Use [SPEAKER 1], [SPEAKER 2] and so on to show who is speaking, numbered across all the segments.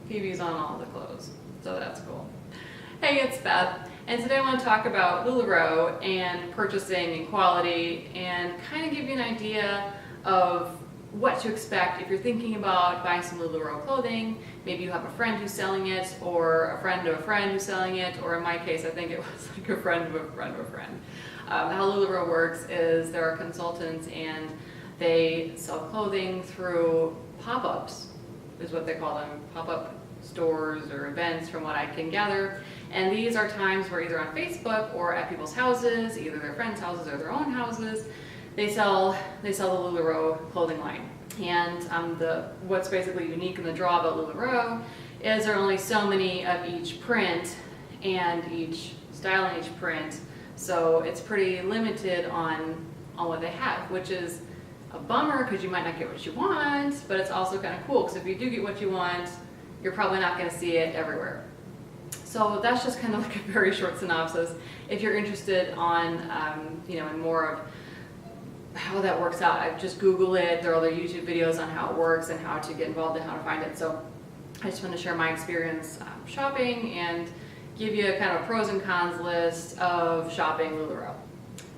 [SPEAKER 1] PV's on all the clothes, so that's cool. Hey, it's Beth, and today I want to talk about LuLaRoe and purchasing and quality, and kind of give you an idea of what to expect if you're thinking about buying some LuLaRoe clothing. Maybe you have a friend who's selling it, or a friend of a friend who's selling it, or in my case, I think it was like a friend of a friend of a friend. How LuLaRoe works is there are consultants and they sell clothing through pop-ups, is what they call them, pop-up stores or events from what I can gather. And these are times where either on Facebook or at people's houses, either their friends' houses or their own houses, they sell the LuLaRoe clothing line. And what's basically unique in the draw about LuLaRoe is there are only so many of each print and each style in each print. So it's pretty limited on what they have, which is a bummer because you might not get what you want, but it's also kind of cool because if you do get what you want, you're probably not going to see it everywhere. So that's just kind of like a very short synopsis. If you're interested in more of how that works out, I just Google it. There are other YouTube videos on how it works and how to get involved and how to find it. So I just want to share my experience shopping and give you a kind of pros and cons list of shopping LuLaRoe.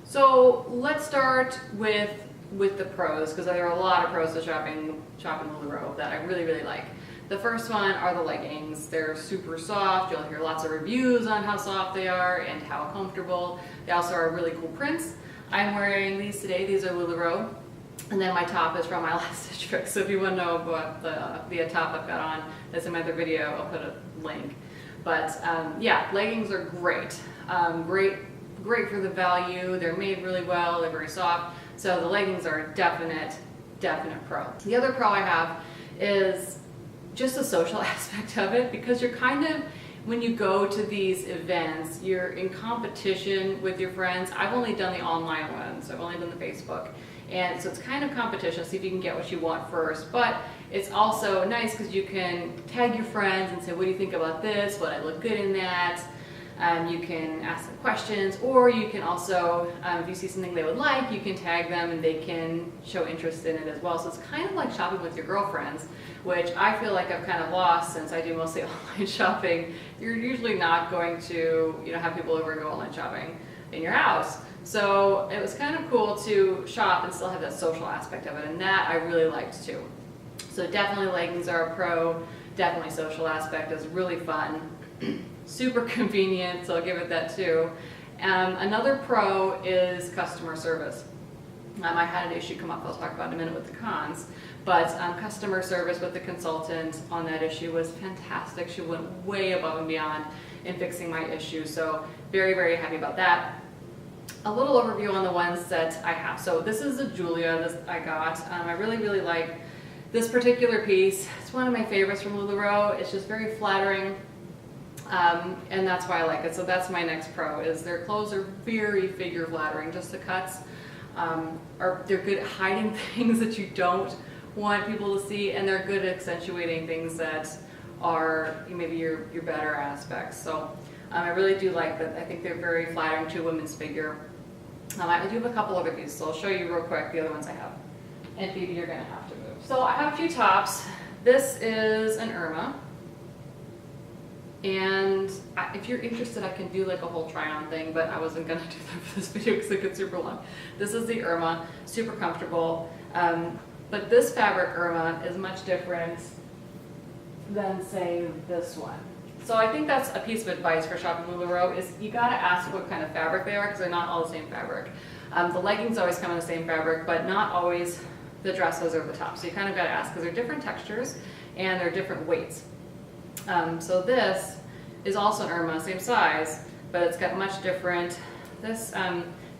[SPEAKER 1] So let's start with the pros, because there are a lot of pros to shopping LuLaRoe that I really, really like. The first one are the leggings. They're super soft. You'll hear lots of reviews on how soft they are and how comfortable. They also are really cool prints. I'm wearing these today. These are LuLaRoe. And then my top is from my last stitch fix. So if you want to know what the top I've got on, that's in my other video, I'll put a link. But yeah, leggings are great. Great for the value. They're made really well. They're very soft. So the leggings are a definite pro. The other pro I have is just the social aspect of it, because you're kind of, when you go to these events, you're in competition with your friends. I've only done the online ones. I've only done the Facebook. And so it's kind of competition, see if you can get what you want first. But it's also nice because you can tag your friends and say, what do you think about this? Would I look good in that? You can ask them questions, or you can also, if you see something they would like, you can tag them and they can show interest in it as well. So it's kind of like shopping with your girlfriends, which I feel like I've kind of lost since I do mostly online shopping. You're usually not going to have people over and go online shopping in your house. So it was kind of cool to shop and still have that social aspect of it, and that I really liked too. So definitely leggings are a pro, definitely social aspect is really fun, super convenient, so I'll give it that too. Another pro is customer service. I had an issue come up I'll talk about in a minute with the cons, but customer service with the consultant on that issue was fantastic. She went way above and beyond in fixing my issue, so very, very happy about that. A little overview on the ones that I have. So this is a Julia I got. I really, really like this particular piece. It's one of my favorites from LuLaRoe. It's just very flattering, and that's why I like it. So that's my next pro, is their clothes are very figure flattering. Just the cuts they're good at hiding things that you don't want people to see, and they're good at accentuating things that are maybe your better aspects. So I really do like that. I think they're very flattering to a woman's figure. I do have a couple other pieces, so I'll show you real quick the other ones I have. And Phoebe, you're gonna have to move. So I have a few tops. This is an Irma. And if you're interested, I can do like a whole try-on thing, but I wasn't gonna do that for this video because it gets super long. This is the Irma, super comfortable. But this fabric Irma is much different than, say, this one. So I think that's a piece of advice for shopping LuLaRoe, is you gotta ask what kind of fabric they are, because they're not all the same fabric. The leggings always come in the same fabric, but not always the dresses or the tops. So you kind of gotta ask, because they're different textures and they're different weights. So this is also an Irma, same size, but it's got much different. This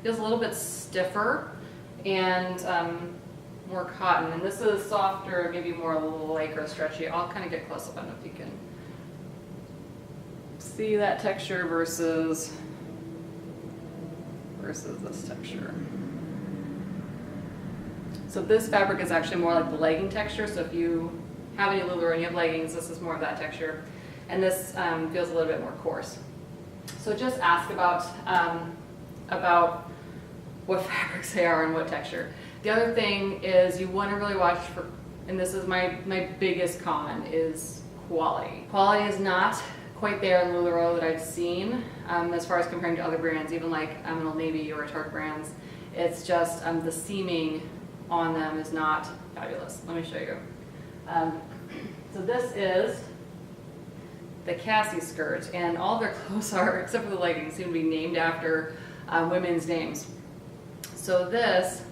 [SPEAKER 1] feels a little bit stiffer and more cotton, and this is softer, maybe more a little Lycra stretchy. I'll kind of get close up. I don't know if you can see that texture versus this texture. So this fabric is actually more like the legging texture. So if you have any LuLaRoe and you have leggings, this is more of that texture. And this feels a little bit more coarse. So just ask about what fabrics they are and what texture. The other thing is you want to really watch for, and this is my biggest con, is quality. Quality is not quite there in LuLaRoe that I've seen as far as comparing to other brands, even like an Old Navy or Tarte brands. It's just the seaming on them is not fabulous. Let me show you. So this is the Cassie skirt, and all their clothes are, except for the leggings, seem to be named after women's names. So this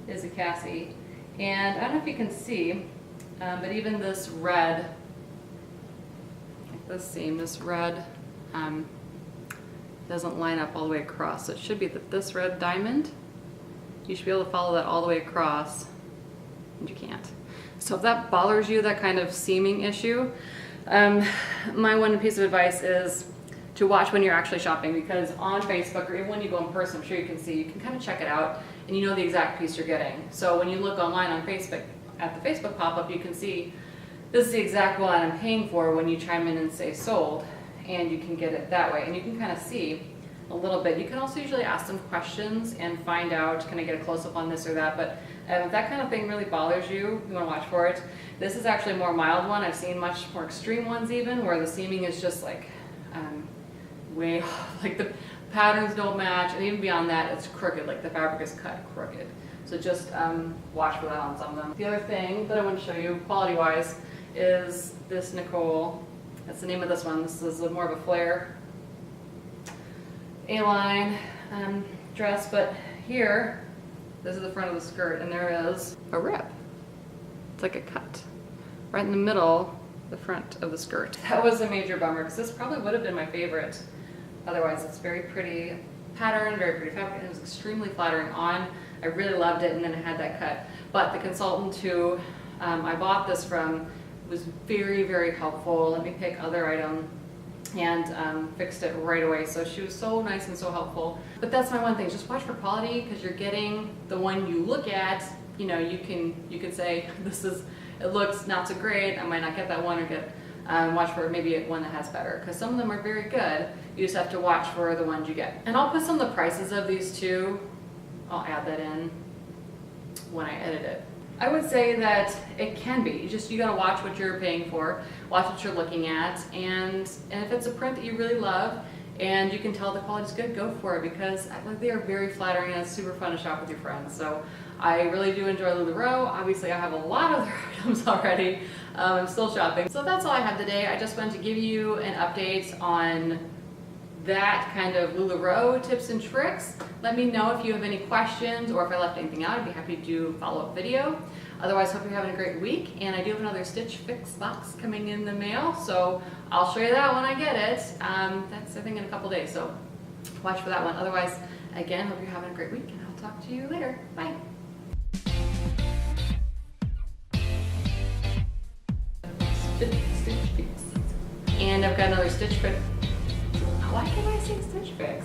[SPEAKER 1] is a Cassie, and I don't know if you can see, but even this red, like this seam, this red doesn't line up all the way across. So it should be that this red diamond, you should be able to follow that all the way across, and you can't. So if that bothers you, that kind of seaming issue, my one piece of advice is to watch when you're actually shopping, because on Facebook or even when you go in person, I'm sure you can see, you can kind of check it out and you know the exact piece you're getting. So when you look online on Facebook, at the Facebook pop-up, you can see this is the exact one I'm paying for when you chime in and say sold, and you can get it that way. And you can kind of see a little bit. You can also usually ask them questions and find out, can I get a close-up on this or that, but if that kind of thing really bothers you, you want to watch for it. This is actually a more mild one. I've seen much more extreme ones even, where the seaming is just like way off, like the patterns don't match, and even beyond that, it's crooked, like the fabric is cut crooked. So just watch for that on some of them. The other thing that I want to show you, quality-wise, is this Nicole. That's the name of this one. This is more of a flare A-line dress, but here, this is the front of the skirt, and there is a rip. It's like a cut right in the middle, the front of the skirt. That was a major bummer, because this probably would have been my favorite. Otherwise, it's very pretty pattern, very pretty fabric, and it was extremely flattering on. I really loved it, and then it had that cut. But the consultant who I bought this from was very, very helpful. Let me pick other item, and fixed it right away. So she was so nice and so helpful. But that's my one thing, just watch for quality, because you're getting the one you look at. You know, you can say, it looks not so great, I might not get that one, or get watch for maybe one that has better, because some of them are very good. You just have to watch for the ones you get. And I'll put some of the prices of these two, I'll add that in when I edit it. I would say that it can be. You gotta watch what you're paying for, watch what you're looking at, and if it's a print that you really love and you can tell the quality's good, go for it, because they are very flattering and it's super fun to shop with your friends. So I really do enjoy LuLaRoe. Obviously I have a lot of other items already. I'm still shopping. So that's all I have today. I just wanted to give you an update on that kind of LuLaRoe tips and tricks. Let me know if you have any questions, or if I left anything out. I'd be happy to do a follow-up video. Otherwise, hope you're having a great week, and I do have another Stitch Fix box coming in the mail, so I'll show you that when I get it. That's I think in a couple days, so watch for that one. Otherwise, again, hope you're having a great week, and I'll talk to you later. Bye. Stitch Fix. And I've got another Stitch Fix. Why can't I say Stitch Fix?